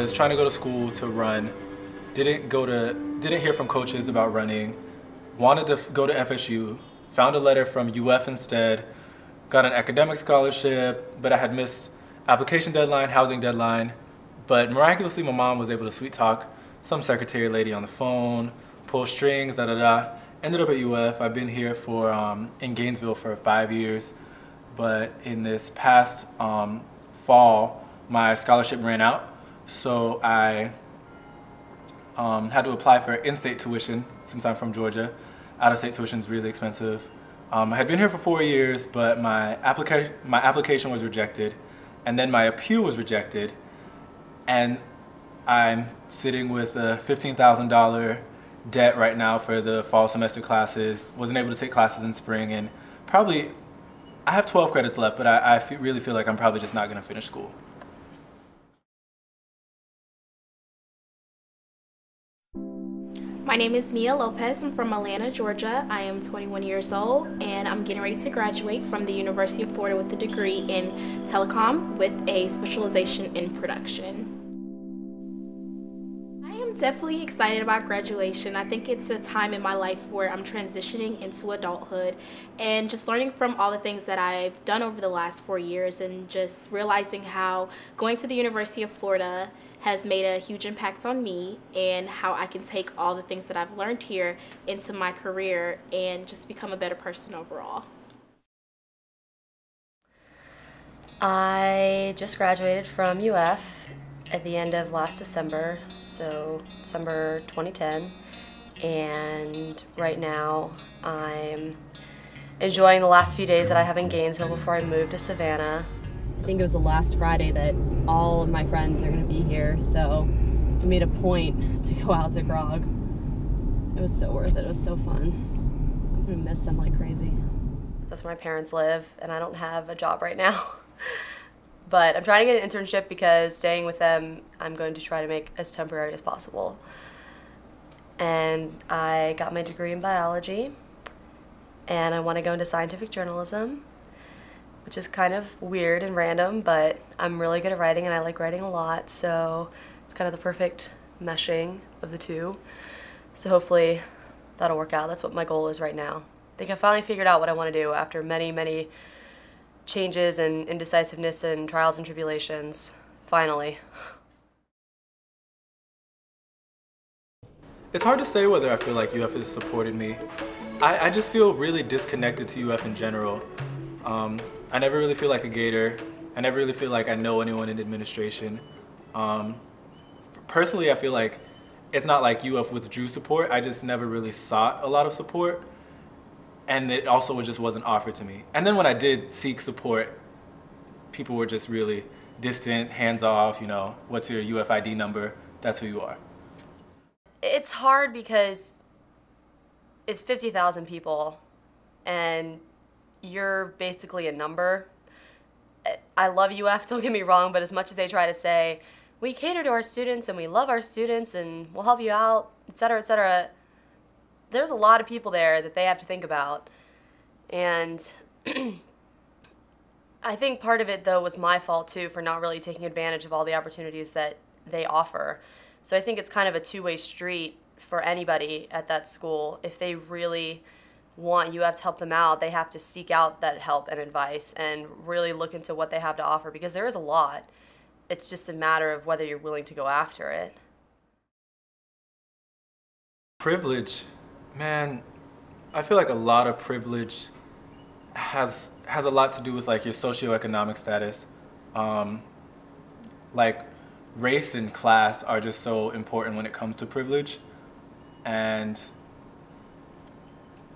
was trying to go to school to run, didn't hear from coaches about running, wanted to go to FSU, found a letter from UF instead, got an academic scholarship, but I had missed application deadline, housing deadline. But miraculously, my mom was able to sweet talk some secretary lady on the phone, pull strings, da da da. Ended up at UF. I've been here in Gainesville for 5 years. But in this past fall, my scholarship ran out. So I had to apply for in-state tuition since I'm from Georgia. Out-of-state tuition is really expensive. I had been here for 4 years, but my application was rejected, and then my appeal was rejected, and I'm sitting with a $15,000 debt right now for the fall semester classes. Wasn't able to take classes in spring, and probably I have 12 credits left, but I really feel like I'm probably just not going to finish school. My name is Mia Lopez. I'm from Atlanta, Georgia. I am 21 years old, and I'm getting ready to graduate from the University of Florida with a degree in telecom with a specialization in production. I am definitely excited about graduation. I think it's a time in my life where I'm transitioning into adulthood and just learning from all the things that I've done over the last 4 years, and just realizing how going to the University of Florida has made a huge impact on me, and how I can take all the things that I've learned here into my career and just become a better person overall. I just graduated from UF at the end of last December, so December 2010, and right now I'm enjoying the last few days that I have in Gainesville before I move to Savannah. I think it was the last Friday that all of my friends are going to be here, so we made a point to go out to Grog. It was so worth it. It was so fun. I'm going to miss them like crazy. That's where my parents live, and I don't have a job right now. But I'm trying to get an internship because staying with them, I'm going to try to make as temporary as possible. And I got my degree in biology, and I want to go into scientific journalism, which is kind of weird and random, but I'm really good at writing and I like writing a lot, so it's kind of the perfect meshing of the two. So hopefully that'll work out. That's what my goal is right now. I think I finally figured out what I want to do after many, many changes and indecisiveness and trials and tribulations. Finally. It's hard to say whether I feel like UF has supported me. I just feel really disconnected to UF in general. I never really feel like a Gator. I never really feel like I know anyone in administration. Personally, I feel like it's not like UF withdrew support. I just never really sought a lot of support, and it also just wasn't offered to me. And then when I did seek support, people were just really distant, hands off, you know, what's your UFID number? That's who you are. It's hard because it's 50,000 people, and you're basically a number. I love UF, don't get me wrong, but as much as they try to say, we cater to our students and we love our students and we'll help you out, etc., there's a lot of people there that they have to think about. And I think part of it, though, was my fault, too, for not really taking advantage of all the opportunities that they offer. So I think it's kind of a two-way street for anybody at that school. If they really want UF to help them out, they have to seek out that help and advice and really look into what they have to offer, because there is a lot. It's just a matter of whether you're willing to go after it. Privilege, man, I feel like a lot of privilege has a lot to do with like your socioeconomic status. Like race and class are just so important when it comes to privilege. And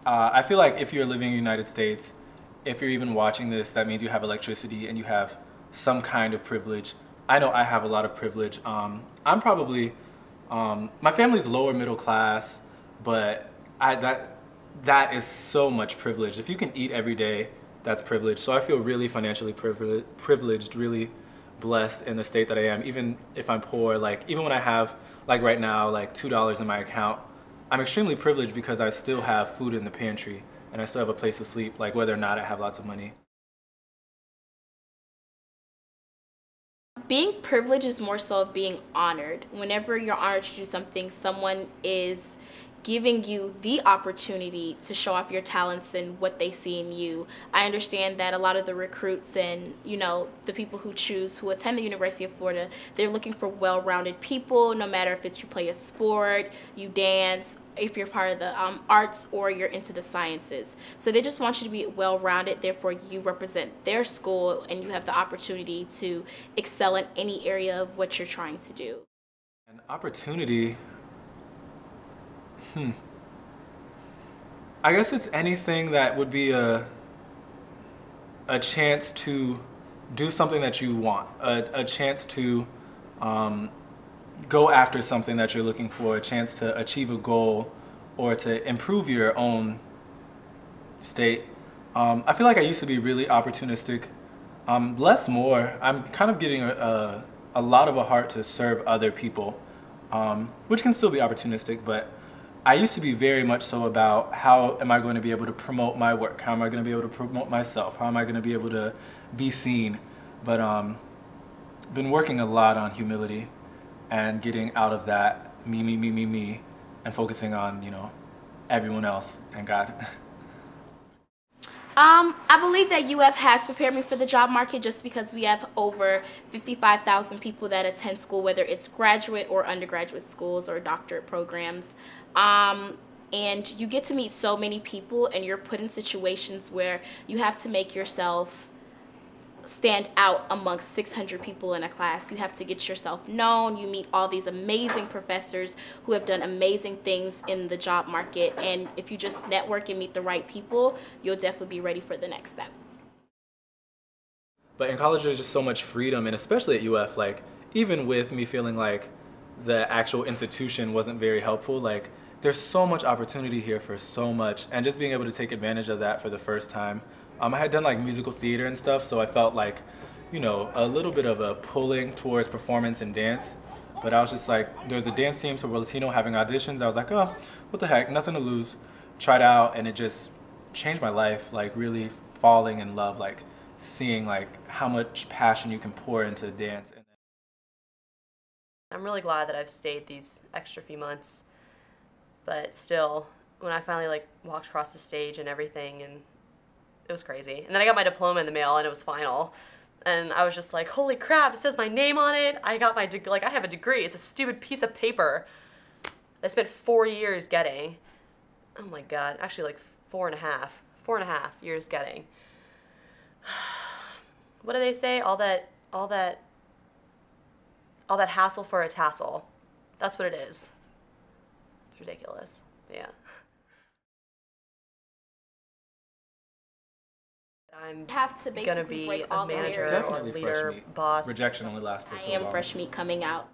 I feel like if you're living in the United States, if you're even watching this, that means you have electricity and you have some kind of privilege. I know I have a lot of privilege. I'm probably, my family's lower middle class, but that is so much privilege. If you can eat every day, that's privilege. So I feel really financially privileged, really blessed in the state that I am. Even if I'm poor, like even when I have, like right now, like $2 in my account, I'm extremely privileged because I still have food in the pantry and I still have a place to sleep, like whether or not I have lots of money. Being privileged is more so of being honored. Whenever you're honored to do something, someone is giving you the opportunity to show off your talents and what they see in you. I understand that a lot of the recruits and, you know, the people who attend the University of Florida, they're looking for well-rounded people, no matter if it's you play a sport, you dance, if you're part of the arts, or you're into the sciences. So they just want you to be well-rounded, therefore you represent their school and you have the opportunity to excel in any area of what you're trying to do. An opportunity, I guess it's anything that would be a chance to do something that you want, a chance to go after something that you're looking for, a chance to achieve a goal or to improve your own state. I feel like I used to be really opportunistic. Less more. I'm kind of getting a lot of a heart to serve other people, which can still be opportunistic, but I used to be very much so about how am I going to be able to promote my work? How am I going to be able to promote myself? How am I going to be able to be seen? But been working a lot on humility and getting out of that me, and focusing on, you know, everyone else and God. I believe that UF has prepared me for the job market just because we have over 55,000 people that attend school, whether it's graduate or undergraduate schools or doctorate programs. And you get to meet so many people and you're put in situations where you have to make yourself stand out amongst 600 people in a class. You have to get yourself known. You meet all these amazing professors who have done amazing things in the job market. And if you just network and meet the right people, you'll definitely be ready for the next step. But in college, there's just so much freedom, and especially at UF, like, even with me feeling like the actual institution wasn't very helpful, like, there's so much opportunity here for so much, and just being able to take advantage of that for the first time. I had done like musical theater and stuff, so I felt like, you know, a little bit of a pulling towards performance and dance. But I was just like, there's a dance team, so we're Latino having auditions. I was like, oh, what the heck, nothing to lose. Tried out, and it just changed my life, like really falling in love, like seeing like how much passion you can pour into dance. I'm really glad that I've stayed these extra few months, but still, when I finally like walked across the stage and everything, and it was crazy. And then I got my diploma in the mail and it was final. And I was just like, holy crap, it says my name on it. I got my degree, like I have a degree. It's a stupid piece of paper I spent 4 years getting. Oh my God, actually like 4.5 years getting. What do they say? All that hassle for a tassel. That's what it is. It's ridiculous, yeah. I'm have to gonna be break a all manager barriers. or leader, boss. Rejection only lasts for so I long. am fresh meat coming out.